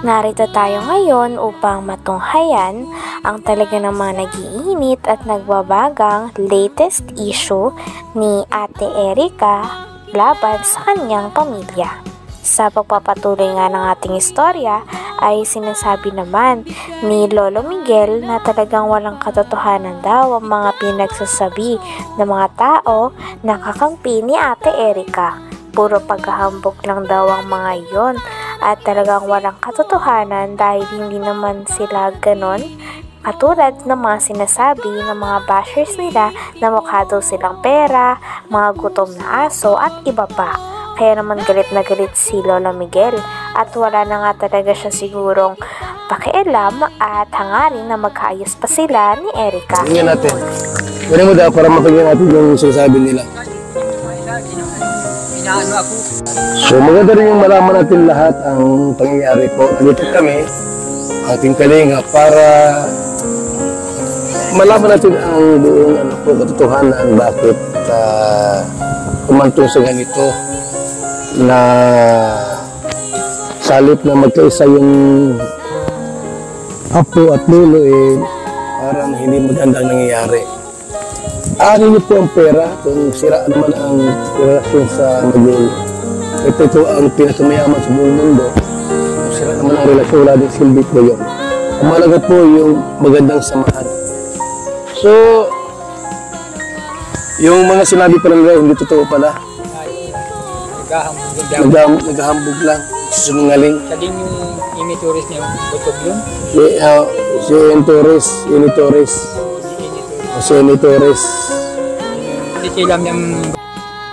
Narito tayo ngayon upang matunghayan ang talaga namang nag-iinit at nagbabagang latest issue ni Ate Erica laban sa kanyang pamilya. Sa pagpapatuloy nga ng ating istorya ay sinasabi naman ni Lolo Miguel na talagang walang katotohanan daw ang mga pinagsasabi ng mga tao na kakampi ni Ate Erica. Puro paghahambog lang daw ang mga iyon at talagang walang katotohanan dahil hindi naman sila ganon katulad ng mga sinasabi ng mga bashers nila na mukha daw silang pera, mga gutom na aso at iba pa. Kaya naman galit na galit si Lolo Miguel at wala na nga talaga siya sigurong pakialam at hangarin na magkaayos pa sila ni Erica. Tingnan natin. Pwede mo daw para mapagyan natin yung sinasabi nila. So maganda rin yung malaman natin lahat ang pangyayari po. Nandito kami, ating kalinga, para malaman natin ang buong katotohanan bakit kumantong sa ganito na salip na magkaisa yung apo at lolo parang hindi magandang nangyayari. Ano niyo po ang pera kung sira naman ang relasyon sa magulo. Ito ang pinakamayaman sa buong mundo. Kung sira naman ang relasyon, wala din silbi po yun. Ang mahalaga po yung magandang samahan. So, yung mga sinabi pa lang hindi totoo pala. Naghahambog lang. Sinungaling. Sa din yung Initoris niya, butog yun? Si Initoris.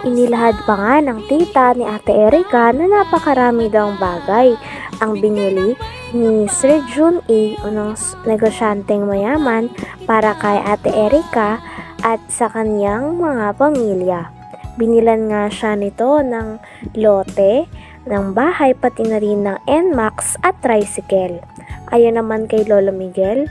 Inilahad pa nga ng tita ni Ate Erica na napakarami daw bagay ang binili ni Sir Jun A. ng negosyanteng mayaman para kay Ate Erica at sa kanyang mga pamilya. Binilan nga siya nito ng lote, ng bahay, pati na rin ng NMAX at tricycle. Ayon naman kay Lolo Miguel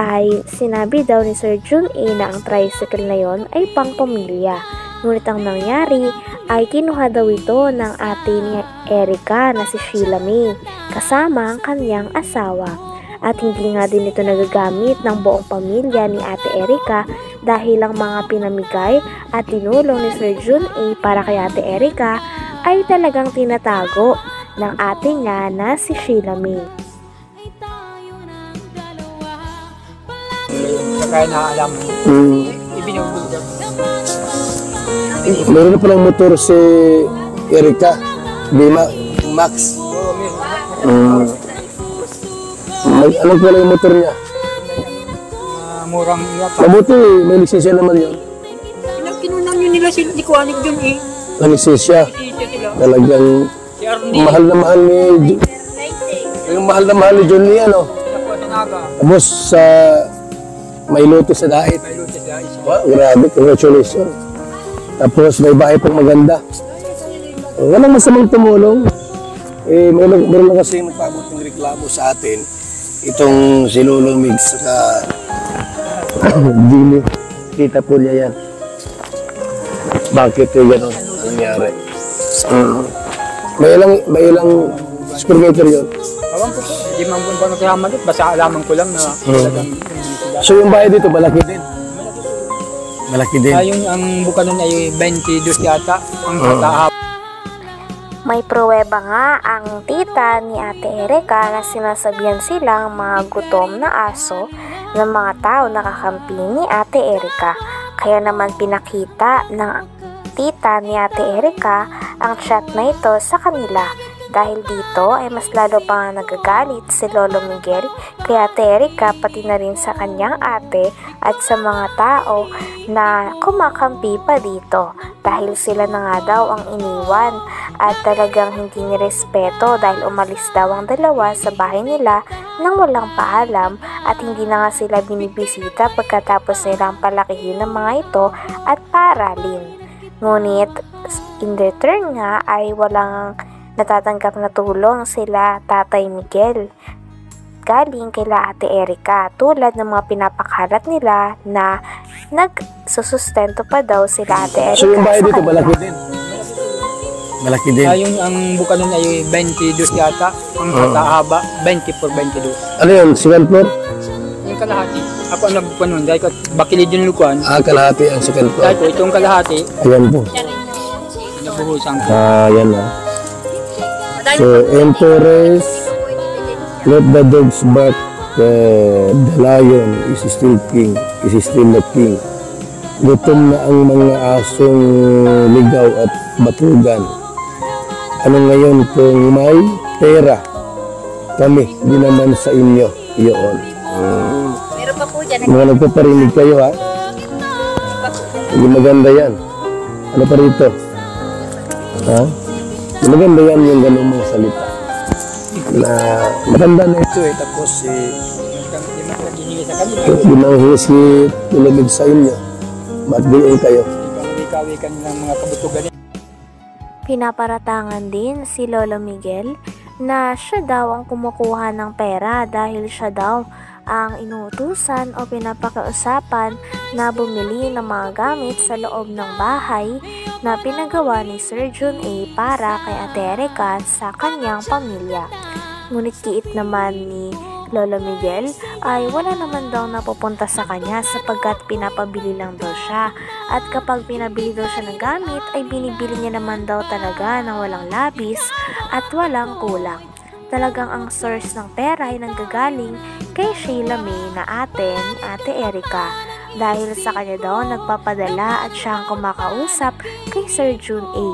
ay sinabi daw ni Sir Jun A na ang tricycle na yon ay pang pamilya. Ngunit ang nangyari ay kinuha daw ito ng ate ni Erica na si Sheila May kasama ang kanyang asawa. At hindi nga din ito nagagamit ng buong pamilya ni Ate Erica dahil ang mga pinamigay at tinulong ni Sir Jun A para kay Ate Erica ay talagang tinatago ng ate niya na si Sheila May. Kaya na alam mo, ibinubog daw. Meron na palang motor si Erica, Max. Anong pala yung motor niya? Murang yata. Mabuti, may lisensya naman yun. Kinunang yun nila sila, di ko anig dun Ang lisensya. Talagang mahal na mahal ni yung mahal na mahal ni John Lee, ano? Tapos sa may lote sa Dait. Wow, grabe, congratulations. Tapos may bahay pang maganda. Walang masamang tumulong. Meron lang kasi magpabot ng reklamo sa atin. Itong si Lolo Mig saka Dini. Kita po niya yan. Bakit yung gano'n? Anong nangyari? May ilang supermeter yun. Awan ko po, hindi man po nagkahamalit. Basta alaman ko lang na talagang So yung bahay dito, malaki din? Malaki din. Yung ang bukanan ay 22 yata. Ang katahap. May pruweba nga ang tita ni Ate Erica na sinasabihan silang mga gutom na aso ng mga tao na kakampi ni Ate Erica. Kaya naman pinakita ng tita ni Ate Erica ang chat na ito sa kanila. Dahil dito ay mas lalo pa nagagalit si Lolo Miguel kay Ate Erica pati na rin sa kanyang ate at sa mga tao na kumakampi pa dito dahil sila na nga daw ang iniwan at talagang hindi nirespeto dahil umalis daw ang dalawa sa bahay nila nang walang paalam at hindi na nga sila binibisita pagkatapos nilang palakihin ng mga ito at paaralin. Ngunit in return nga ay walang natatanggap na tulong sila Tatay Miguel galing kila Ate Erica tulad ng mga pinapakalat nila na nagsusustento pa daw sila Ate Erica. So yung bahay dito malaki din? Malaki din. Yung ang buka nun ay 22 yata. Ang haba, 24, 22. Ano yun? Second floor? Yung kalahati. Ako ang nagbuka nun. Dahil ko bakilid yung lukuan. Kalahati ang second floor. Dahil ko itong kalahati. Ayan po. Nabuhusan ko. Yan na. So, Empress, let the dogs bark. The lion is still king. Is still the king. Gutom na ang mga asong ligaw at batugan. Ano ngayon kung may pera? Kami, di naman sa inyo. Iyon. Meron pa po dyan. Mga nagpaparinig kayo ha? Hindi maganda yan. Ano pa rito? Ha? Hindi maganda yan yung ganung mga salita. Na matanda na ito eh. Tapos ginanghi si tulumig sa inyo. Matbiin kayo. Ikaw-ikawi ka nilang mga kabutugan. Pinaparatangan din si Lolo Miguel na siya daw ang kumukuha ng pera dahil siya daw ang inuutusan o pinapakiusapan na bumili ng mga gamit sa loob ng bahay na pinagawa ni Sir Jun A para kay Ate Erica sa kanyang pamilya. Ngunit kiit naman ni Lolo Miguel ay wala naman daw napupunta sa kanya sapagkat pinapabili lang daw siya, at kapag pinabili daw siya ng gamit ay binibili niya naman daw talaga ng walang labis at walang kulang. Talagang ang source ng pera ay nanggagaling kay Sheila May na ate ni Ate Erica, dahil sa kanya daw nagpapadala at siya ang kumakausap kay Sir Jun A.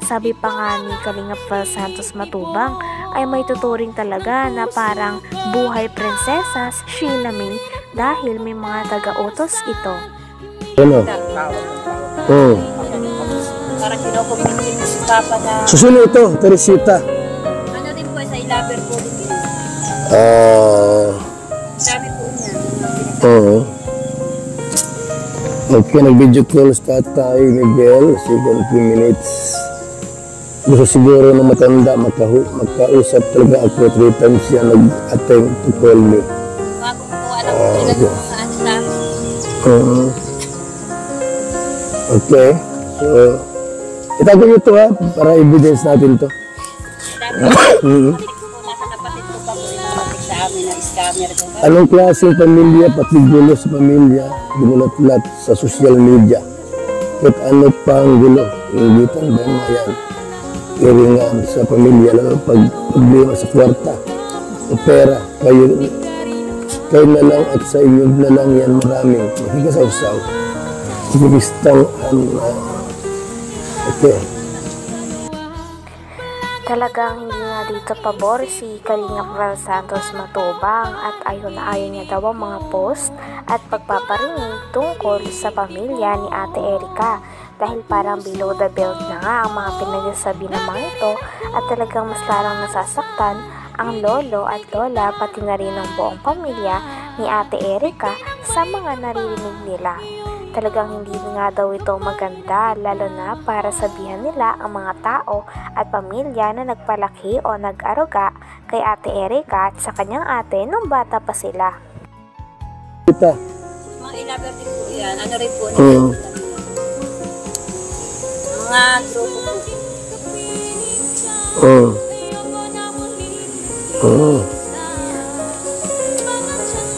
Sabi pa nga ni Kalingap Val Santos Matubang ay may tuturing talaga na parang buhay prinsesa si Sheila May dahil may mga taga-utos ito. Ano? Parang kinukumpinsin mo si Papa na Susunod ito, Teresita. ano din po sa ilaber po din yun. Dami po niya. Oo. Okay, nag-video call sa Tatay Miguel, 3 minutes. Gusto siguro na matanda, makausap talaga ako 3 times siya nag-attempt to call me. Bago po alam ko nila kung saan sa amin. Okay, so itago nyo ito ha, para evidence natin to. Dami po nasa kapatid ko pa po inamatik sa amin na scammer ko. Anong klaseng pamilya, pati gulo sa pamilya, ginulat-lat sa social media. At ano pang gulo, ingitan ba yung mga yan? Iringan sa pamilya, lalo pag problema sa kwarta, o pera, kayo na lang at sa inyo na lang yan maraming makikisaw-saw. Siguristang okay. Talagang hindi nga dito pabor si Kalingap Val Santos Matubang at ayon na ayon niya daw ang mga post at pagpaparinig tungkol sa pamilya ni Ate Erica, dahil parang below the belt na nga ang mga pinagsasabi ng mga ito at talagang mas larang nasasaktan ang lolo at lola pati na rin ang buong pamilya ni Ate Erica sa mga naririnig nila. Talagang hindi nga daw ito maganda, lalo na para sabihan nila ang mga tao at pamilya na nagpalaki o nag-aruga kay Ate Erica at sa kanyang ate nung bata pa sila. Kita. Mga ilaber din po yan. Ano rin po mga grupo po.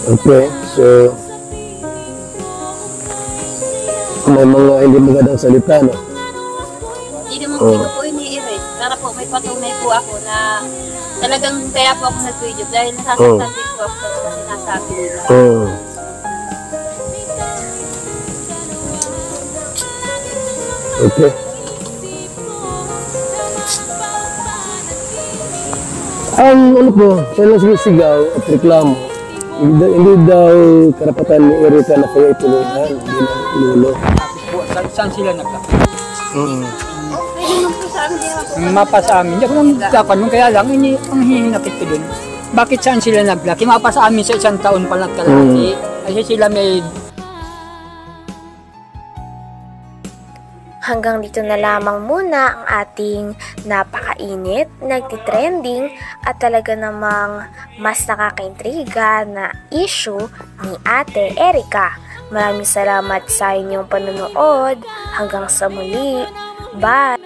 Okay, so may mga hindi magandang salita, no? Hindi naman po ini-erase. Para po may patunay po ako na talagang kaya po ako nag-video dahil nasasaktan din po ako sa sinasabi nila. Okay. Ang ano po, kailang sigaw at reklamo, hindi daw karapatan ni Erica na kaya itulungan, hindi na lulo. Saan sila nagkaka? Pwede naman po sa amin, hindi naman po. Mapa sa amin. Hindi ako nang nagkakanong, kaya lang, ang hihinapit ko dun. Bakit saan sila naglaki? Mapa sa amin sa 1 taon pa nagkalaki. Kasi sila may... Hanggang dito na lamang muna ang ating napakainit, nagtitrending at talaga namang mas nakakaintriga na issue ni Ate Erica. Maraming salamat sa inyong panonood. Hanggang sa muli. Bye!